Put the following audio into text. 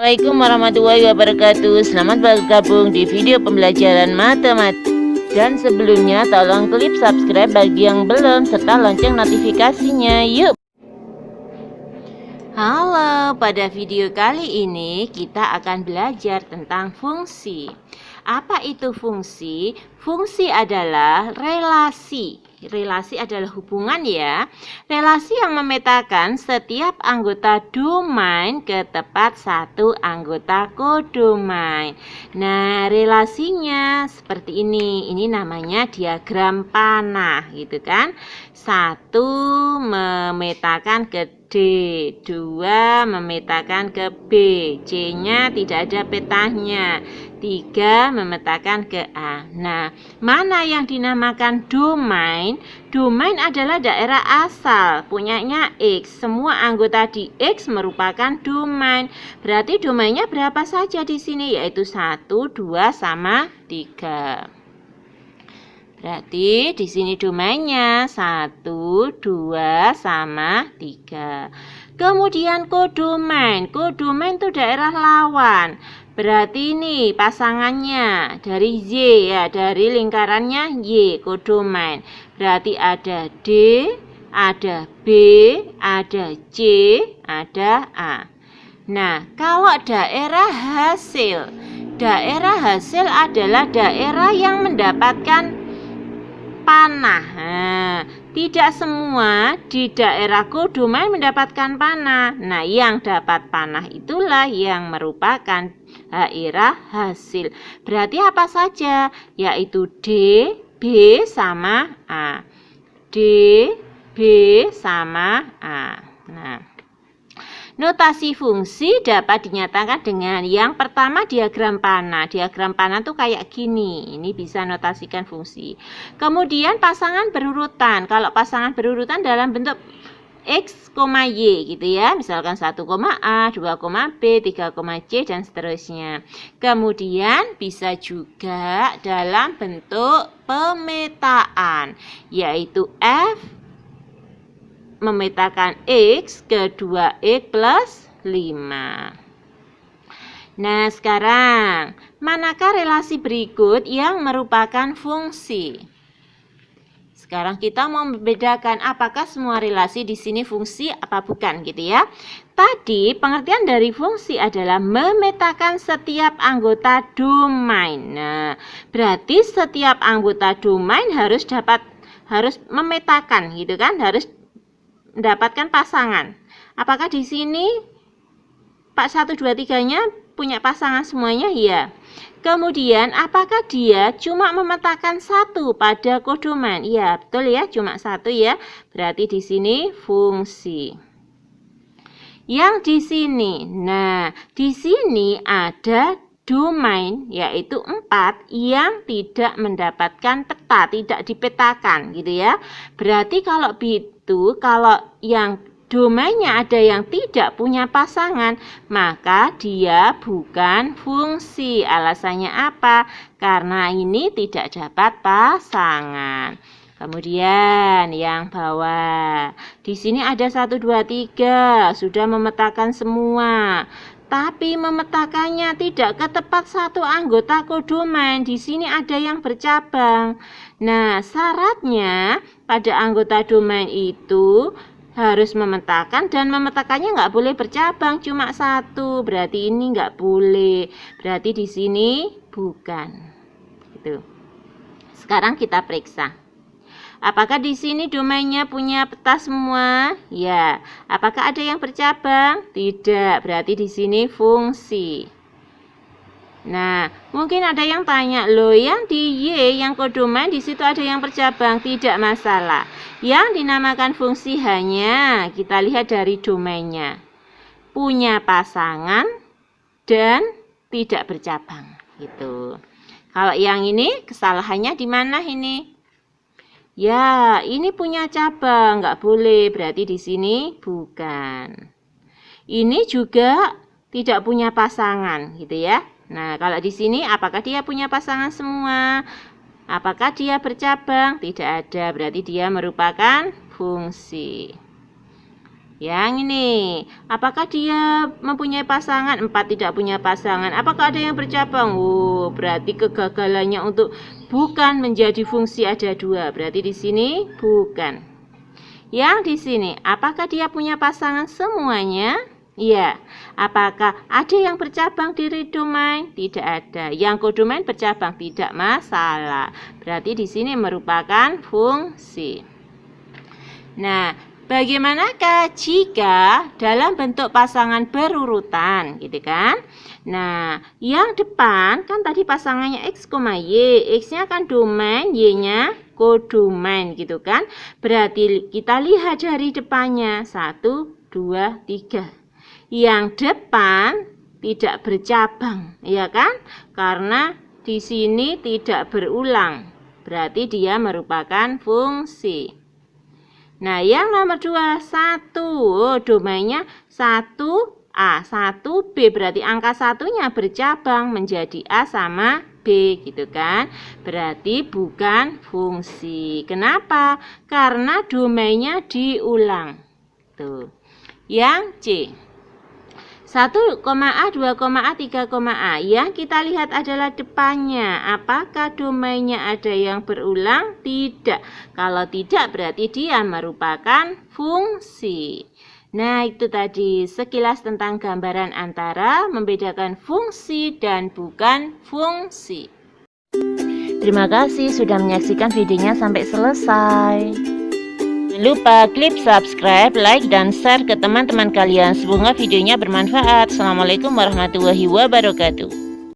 Assalamualaikum warahmatullahi wabarakatuh. Selamat bergabung di video pembelajaran matematika. Dan sebelumnya tolong klik subscribe bagi yang belum serta lonceng notifikasinya. Yuk. Halo, pada video kali ini kita akan belajar tentang fungsi. Apa itu fungsi? Fungsi adalah relasi. Relasi adalah hubungan ya. Relasi yang memetakan setiap anggota domain ke tepat satu anggota kodomain. Nah, relasinya seperti ini. Ini namanya diagram panah gitu kan. Satu memetakan ke D, 2 memetakan ke B, C-nya tidak ada petanya, 3 memetakan ke A. Nah, mana yang dinamakan domain? Domain adalah daerah asal, punyanya X. Semua anggota di X merupakan domain. Berarti domainnya berapa saja di sini? Yaitu 1, 2, sama 3. Berarti di sini domainnya 1, 2, sama 3. Kemudian kodomain. Kodomain itu daerah lawan. Berarti ini pasangannya dari Y ya, dari lingkarannya Y, kodomain. Berarti ada D, ada B, ada C, ada A. Nah, kalau daerah hasil. Daerah hasil adalah daerah yang mendapatkan panah. Nah, tidak semua di daerah kodomain mendapatkan panah. Nah, yang dapat panah itulah yang merupakan daerah hasil. Berarti apa saja? Yaitu D, B, sama A. D, B, sama A. Nah, notasi fungsi dapat dinyatakan dengan yang pertama diagram panah. Diagram panah tuh kayak gini. Ini bisa notasikan fungsi. Kemudian pasangan berurutan. Kalau pasangan berurutan dalam bentuk X, Y gitu ya. Misalkan 1, A, 2, B, 3, C dan seterusnya. Kemudian bisa juga dalam bentuk pemetaan, yaitu F memetakan X ke 2X plus 5. Nah, sekarang manakah relasi berikut yang merupakan fungsi? Sekarang kita mau membedakan apakah semua relasi di sini fungsi apa bukan gitu ya. Tadi pengertian dari fungsi adalah memetakan setiap anggota domain. Nah, berarti setiap anggota domain harus memetakan gitu kan, harus mendapatkan pasangan. Apakah di sini Pak 1, 2, 3-nya punya pasangan semuanya? Ya. Kemudian apakah dia cuma memetakan satu pada kodomain? Ya, betul ya, cuma satu ya. Berarti di sini fungsi. Yang di sini, nah, di sini ada domain yaitu 4 yang tidak mendapatkan peta, tidak dipetakan gitu ya. Berarti kalau yang domainnya ada yang tidak punya pasangan, maka dia bukan fungsi. Alasannya apa? Karena ini tidak dapat pasangan. Kemudian yang bawah. Di sini ada 1, 2, 3, sudah memetakan semua. Tapi memetakannya tidak ke tepat satu anggota kodomain. Di sini ada yang bercabang. Nah, syaratnya pada anggota domain itu harus memetakan, dan memetakannya nggak boleh bercabang, cuma satu. Berarti ini nggak boleh. Berarti di sini bukan. Gitu. Sekarang kita periksa. Apakah di sini domainnya punya peta semua? Ya. Apakah ada yang bercabang? Tidak. Berarti di sini fungsi. Nah, mungkin ada yang tanya, loh yang di Y, yang kodomain di situ ada yang bercabang. Tidak masalah. Yang dinamakan fungsi hanya kita lihat dari domainnya. Punya pasangan dan tidak bercabang. Gitu. Kalau yang ini kesalahannya di mana ini? Ya, ini punya cabang, nggak boleh. Berarti di sini bukan. Ini juga tidak punya pasangan, gitu ya. Nah, kalau di sini apakah dia punya pasangan semua? Apakah dia bercabang? Tidak ada. Berarti dia merupakan fungsi. Yang ini, apakah dia mempunyai pasangan? 4 tidak punya pasangan. Apakah ada yang bercabang? Berarti kegagalannya untuk bukan menjadi fungsi ada 2. Berarti di sini bukan. Yang di sini, apakah dia punya pasangan semuanya? Iya. Apakah ada yang bercabang di redomain? Tidak ada. Yang kodomain bercabang, tidak masalah. Berarti di sini merupakan fungsi. Nah, bagaimanakah jika dalam bentuk pasangan berurutan, gitu kan? Nah, yang depan kan tadi pasangannya X, Y. X-nya kan domain, Y-nya kodomain, gitu kan? Berarti kita lihat dari depannya. 1, 2, 3. Yang depan tidak bercabang, ya kan? Karena di sini tidak berulang. Berarti dia merupakan fungsi. Nah, yang nomor 2, 1. Domainnya 1A, 1B. Berarti angka 1-nya bercabang menjadi A sama B, gitu kan? Berarti bukan fungsi. Kenapa? Karena domainnya diulang. Tuh. Yang C. 1,A, 2,A, 3,A. Yang kita lihat adalah depannya. Apakah domainnya ada yang berulang? Tidak. Kalau tidak berarti dia merupakan fungsi. Nah, itu tadi sekilas tentang gambaran antara membedakan fungsi dan bukan fungsi. Terima kasih sudah menyaksikan videonya sampai selesai. Jangan lupa klik subscribe, like, dan share ke teman-teman kalian. Semoga videonya bermanfaat. Assalamualaikum warahmatullahi wabarakatuh.